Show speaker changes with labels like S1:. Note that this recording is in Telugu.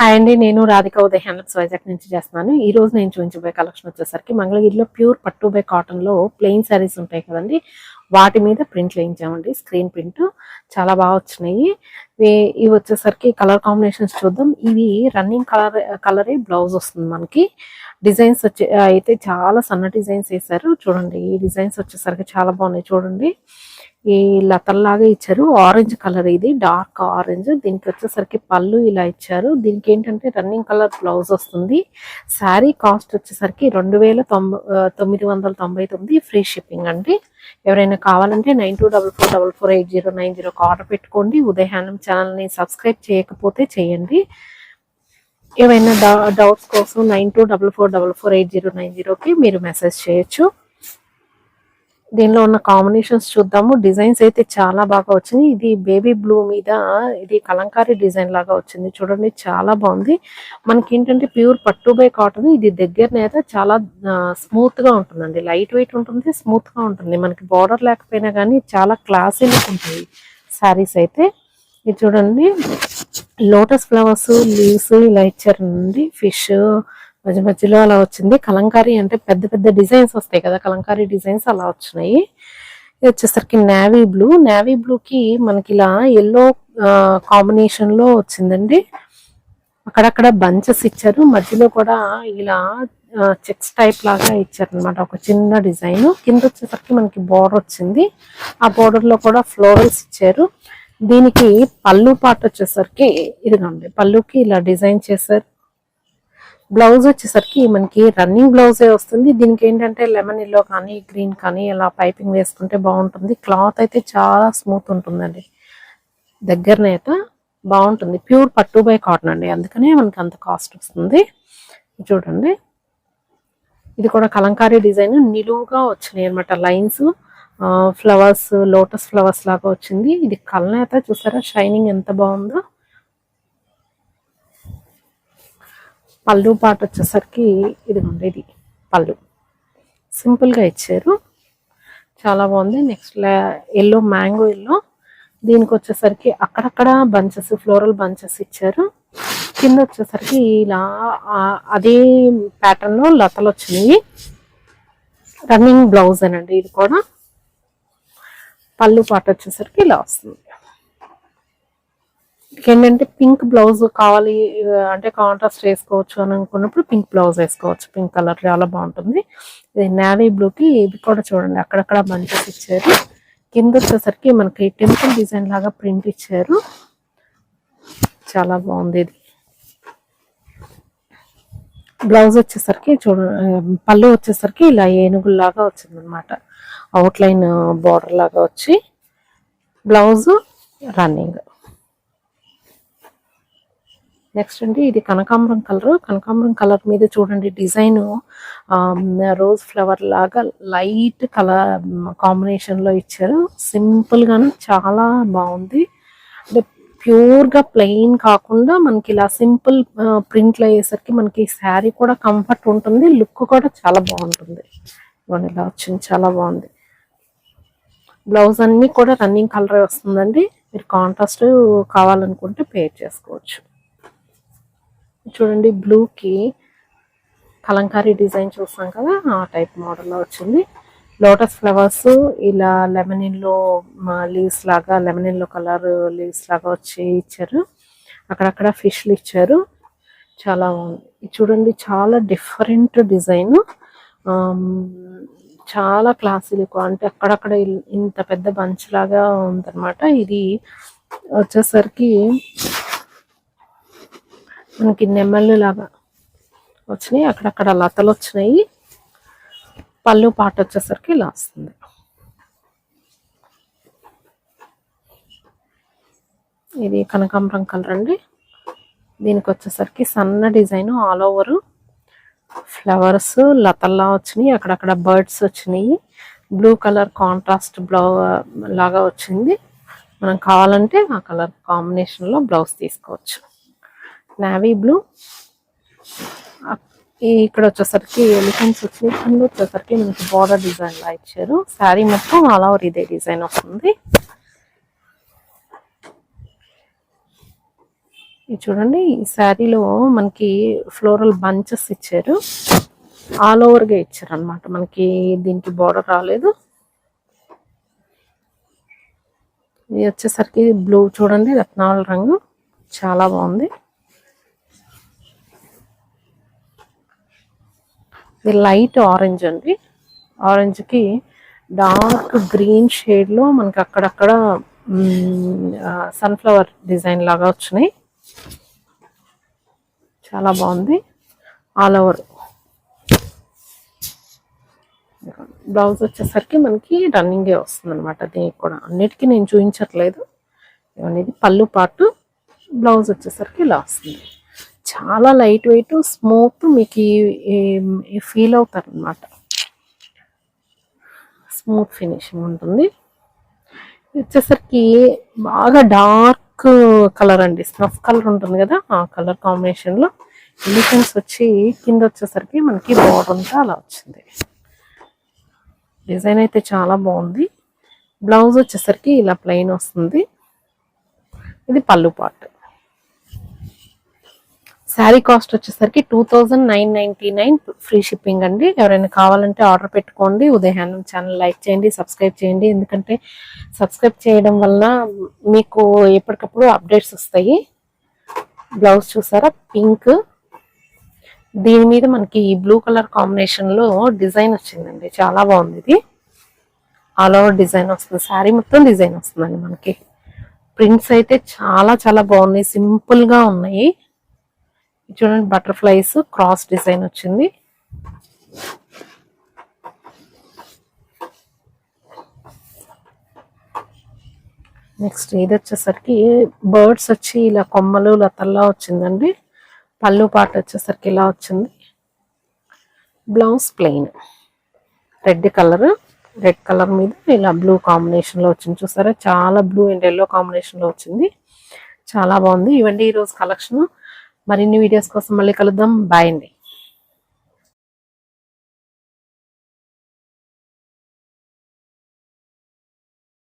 S1: హాయ్ అండి, నేను రాధిక ఉదయ్ హ్యాండ్లూమ్స్ వైజాగ్ నుంచి చేస్తున్నాను. ఈ రోజు నేను చూపించబోయే కలెక్షన్ వచ్చేసరికి మంగళగిరిలో ప్యూర్ పట్టు బై కాటన్ లో ప్లెయిన్ శారీస్ ఉంటాయి కదండి, వాటి మీద ప్రింట్ వేయించామండి. స్క్రీన్ ప్రింట్ చాలా బాగా వచ్చినాయి. ఇవి వచ్చేసరికి కలర్ కాంబినేషన్స్ చూద్దాం. ఇవి రన్నింగ్ కలరే బ్లౌజ్ వస్తుంది మనకి. డిజైన్స్ అయితే చాలా సన్న డిజైన్స్ వేసారు చూడండి. ఈ డిజైన్స్ వచ్చేసరికి చాలా బాగున్నాయి చూడండి. ఈ లతల్లాగా ఇచ్చారు. ఆరెంజ్ కలర్, ఇది డార్క్ ఆరెంజ్. దీనికి వచ్చేసరికి పళ్ళు ఇలా ఇచ్చారు. దీనికి ఏంటంటే రన్నింగ్ కలర్ బ్లౌజ్ వస్తుంది. శారీ కాస్ట్ వచ్చేసరికి 2999 ఫ్రీ షిప్పింగ్ అండి. ఎవరైనా కావాలంటే 9244448090 ఆర్డర్ పెట్టుకోండి. ఉదయ్ హ్యాండ్లూమ్ ఛానల్ని సబ్స్క్రైబ్ చేయకపోతే చేయండి. ఏమైనా డౌట్స్ కోసం 9244448090కి మీరు మెసేజ్ చేయొచ్చు. దీనిలో ఉన్న కాంబినేషన్స్ చూద్దాము. డిజైన్స్ అయితే చాలా బాగా వచ్చింది. ఇది బేబీ బ్లూ మీద ఇది కలంకారీ డిజైన్ లాగా వచ్చింది చూడండి, చాలా బాగుంది. మనకి ఏంటంటే ప్యూర్ పట్టు బై కాటన్. ఇది దగ్గరనైతే చాలా స్మూత్ గా ఉంటుందండి, లైట్ వెయిట్ ఉంటుంది, స్మూత్ గా ఉంటుంది. మనకి బార్డర్ లేకపోయినా కానీ చాలా క్లాసీ లుక్ ఉంటాయి శారీస్ అయితే. ఇది చూడండి, లోటస్ ఫ్లవర్స్ లీవ్స్ ఇలా ఇచ్చారండి. ఫిష్ మధ్య మధ్యలో అలా వచ్చింది. కలంకారీ అంటే పెద్ద పెద్ద డిజైన్స్ వస్తాయి కదా, కలంకారీ డిజైన్స్ అలా వచ్చినాయి. ఇది వచ్చేసరికి నేవీ బ్లూ. నేవీ బ్లూకి మనకి ఇలా ఎల్లో కాంబినేషన్ లో వచ్చిందండి. అక్కడక్కడ బంచెస్ ఇచ్చారు, మధ్యలో కూడా ఇలా చెక్స్ టైప్ లాగా ఇచ్చారనమాట, ఒక చిన్న డిజైన్. కింద వచ్చేసరికి మనకి బోర్డర్ వచ్చింది. ఆ బోర్డర్ లో కూడా ఫ్లోరల్స్ ఇచ్చారు. దీనికి పళ్ళు పాట వచ్చేసరికి ఇదిగోండి, పళ్ళుకి ఇలా డిజైన్ చేశారు. బ్లౌజ్ వచ్చేసరికి మనకి రన్నింగ్ బ్లౌజే వస్తుంది. దీనికి ఏంటంటే లెమన్ ఎల్లో కానీ గ్రీన్ కానీ ఇలా పైపింగ్ వేసుకుంటే బాగుంటుంది. క్లాత్ అయితే చాలా స్మూత్ ఉంటుందండి, దగ్గరనైతే బాగుంటుంది. ప్యూర్ పట్టు బై కాటన్ అండి, అందుకనే మనకి అంత కాస్ట్ వస్తుంది. చూడండి, ఇది కూడా కలంకారీ డిజైన్ నిలువుగా వచ్చినాయి అనమాట, లైన్స్ ఫ్లవర్స్, లోటస్ ఫ్లవర్స్ లాగా వచ్చింది. ఇది కలనేత చూసారా, షైనింగ్ ఎంత బాగుందో. పళ్ళు పాట వచ్చేసరికి ఇదిగోండి, ఇది పళ్ళు సింపుల్ గా ఇచ్చారు, చాలా బాగుంది. Next yellow, mango yellow. దీనికి వచ్చేసరికి అక్కడక్కడ బంచెస్, ఫ్లోరల్ బంచెస్ ఇచ్చారు. కింద వచ్చేసరికి ఇలా అదే ప్యాటర్న్ లో లతలు వచ్చినాయి. రన్నింగ్ బ్లౌజ్ అనండి ఇది కూడా. పళ్ళు పాట వచ్చేసరికి ఇలా వస్తుంది. ఏంటంటే పింక్ బ్లౌజ్ కావాలి అంటే కాంట్రాస్ట్ వేసుకోవచ్చు అని అనుకున్నప్పుడు పింక్ బ్లౌజ్ వేసుకోవచ్చు. పింక్ కలర్ చాలా బాగుంటుంది. ఇది నేవీ బ్లూకి ఇది కూడా చూడండి, అక్కడక్కడ బంచెస్ ఇచ్చారు. కింద వచ్చేసరికి మనకి టెంపుల్ డిజైన్ లాగా ప్రింట్ ఇచ్చారు, చాలా బాగుంది. ఇది బ్లౌజ్ వచ్చేసరికి పళ్ళు వచ్చేసరికి ఇలా ఏనుగుల్లాగా వచ్చింది అనమాట, అవుట్లైన్ బార్డర్ లాగా వచ్చి. Blouse running. నెక్స్ట్ అండి, ఇది కనకాంబరం కలర్. కనకాంబరం కలర్ మీద చూడండి డిజైన్ రోజ్ ఫ్లవర్ లాగా లైట్ కలర్ కాంబినేషన్ లో ఇచ్చారు. సింపుల్ గాను చాలా బాగుంది. అంటే ప్యూర్ గా ప్లెయిన్ కాకుండా మనకి ఇలా సింపుల్ ప్రింట్ లో అయ్యేసరికి మనకి శారీ కూడా కంఫర్ట్ ఉంటుంది, లుక్ కూడా చాలా బాగుంటుంది. ఇలా వచ్చింది, చాలా బాగుంది. బ్లౌజ్ అన్ని కూడా రన్నింగ్ కలర్ వస్తుందండి. మీరు కాంట్రాస్ట్ కావాలనుకుంటే పేర్ చేసుకోవచ్చు. చూడండి, బ్లూకి కలంకారీ డిజైన్ చూస్తాం కదా, ఆ టైప్ మోడల్లో వచ్చింది. లోటస్ ఫ్లవర్స్ ఇలా లెమన్ ఎల్లో లీవ్స్ లాగా, లెమన్ ఎల్లో కలర్ లీవ్స్ లాగా వచ్చి ఇచ్చారు. అక్కడక్కడ ఫిష్లు ఇచ్చారు, చాలా బాగుంది. చూడండి, చాలా డిఫరెంట్ డిజైన్, చాలా క్లాసీ లుక్. అంటే అక్కడక్కడ ఇంత పెద్ద బంచ్ లాగా ఉందన్నమాట. ఇది వచ్చేసరికి మనకి నెమ్మళ్ళు లాగా వచ్చినాయి, అక్కడక్కడ లతలు వచ్చినాయి. పళ్ళు పాట వచ్చేసరికి ఇలా వస్తుంది. ఇది కనకాంబరం కలర్ అండి. దీనికి వచ్చేసరికి సన్న డిజైన్, ఆల్ ఓవర్ ఫ్లవర్స్ లతల్లా వచ్చినాయి, అక్కడక్కడ బర్డ్స్ వచ్చినాయి. బ్లూ కలర్ కాంట్రాస్ట్ లాగా వచ్చింది. మనం కావాలంటే ఆ కలర్ కాంబినేషన్ లో బ్లౌజ్ తీసుకోవచ్చు. Navy blue. ఇక్కడ వచ్చేసరికి ఎలిఫెంట్స్ వచ్చినాయి. కింద వచ్చేసరికి మనకి బార్డర్ డిజైన్ లా ఇచ్చారు. శారీ మొత్తం ఆల్ ఓవర్ ఇదే డిజైన్ వస్తుంది. ఇది చూడండి, ఈ శారీలో మనకి ఫ్లోరల్ బంచెస్ ఇచ్చారు, ఆల్ ఓవర్గా ఇచ్చారు అనమాట. మనకి దీనికి బోర్డర్ రాలేదు. ఇది వచ్చేసరికి బ్లూ చూడండి, రత్నాల రంగు చాలా బాగుంది. ఇది లైట్ ఆరెంజ్ అండి, ఆరెంజ్కి డార్క్ గ్రీన్ షేడ్లో మనకి అక్కడక్కడ సన్ఫ్లవర్ డిజైన్ లాగా వచ్చినాయి. చాలా బాగుంది. ఆల్ ఓవర్ బ్లౌజ్ వచ్చేసరికి మనకి రన్నింగే వస్తుంది అనమాట. దీనికి కూడా అన్నిటికీ నేను చూపించట్లేదు. ఇది పళ్ళు పాటు, బ్లౌజ్ వచ్చేసరికి ఇలా వస్తుంది. చాలా లైట్ వెయిట్, స్మూత్, మీకు ఫీల్ అవుతారు అనమాట. స్మూత్ ఫినిషింగ్ ఉంటుంది. వచ్చేసరికి బాగా డార్క్ కలర్ అండి, స్నఫ్ కలర్ ఉంటుంది కదా, ఆ కలర్ కాంబినేషన్లో ఎలిఫెంట్స్ వచ్చి కింద వచ్చేసరికి మనకి బోర్డర్ అంతా అలా వచ్చింది. డిజైన్ అయితే చాలా బాగుంది. బ్లౌజ్ వచ్చేసరికి ఇలా ప్లెయిన్ వస్తుంది. ఇది పళ్ళు పార్ట్. శారీ కాస్ట్ వచ్చేసరికి 2999 ఫ్రీ షిప్పింగ్ అండి. ఎవరైనా కావాలంటే ఆర్డర్ పెట్టుకోండి. ఉదయహానం ఛానల్ లైక్ చేయండి, సబ్స్క్రైబ్ చేయండి. ఎందుకంటే సబ్స్క్రైబ్ చేయడం వల్ల మీకు ఎప్పటికప్పుడు అప్డేట్స్ వస్తాయి. బ్లౌజ్ చూసారా, పింక్, దీని మీద మనకి బ్లూ కలర్ కాంబినేషన్లో డిజైన్ వచ్చిందండి, చాలా బాగుంది. ఇది ఆల్ ఓవర్ డిజైన్ వస్తుంది, శారీ మొత్తం డిజైన్ వస్తుందండి. మనకి ప్రింట్స్ అయితే చాలా చాలా బాగున్నాయి, సింపుల్గా ఉన్నాయి. చూడండి, బటర్ఫ్లైస్ క్రాస్ డిజైన్ వచ్చింది. నెక్స్ట్ ఇది వచ్చేసరికి బర్డ్స్ వచ్చి ఇలా కొమ్మలు లతల్లా వచ్చిందండి. పళ్ళు పాట వచ్చేసరికి ఇలా వచ్చింది. బ్లౌజ్ ప్లెయిన్, రెడ్ కలర్ మీద ఇలా బ్లూ కాంబినేషన్లో వచ్చింది. చూసారా, చాలా బ్లూ అండ్ ఎల్లో కాంబినేషన్లో వచ్చింది. చాలా బాగుంది. ఇవండి ఈరోజు కలెక్షన్. మరిన్ని వీడియోస్ కోసం మళ్ళీ కలుద్దాం. బాయ్ అండి.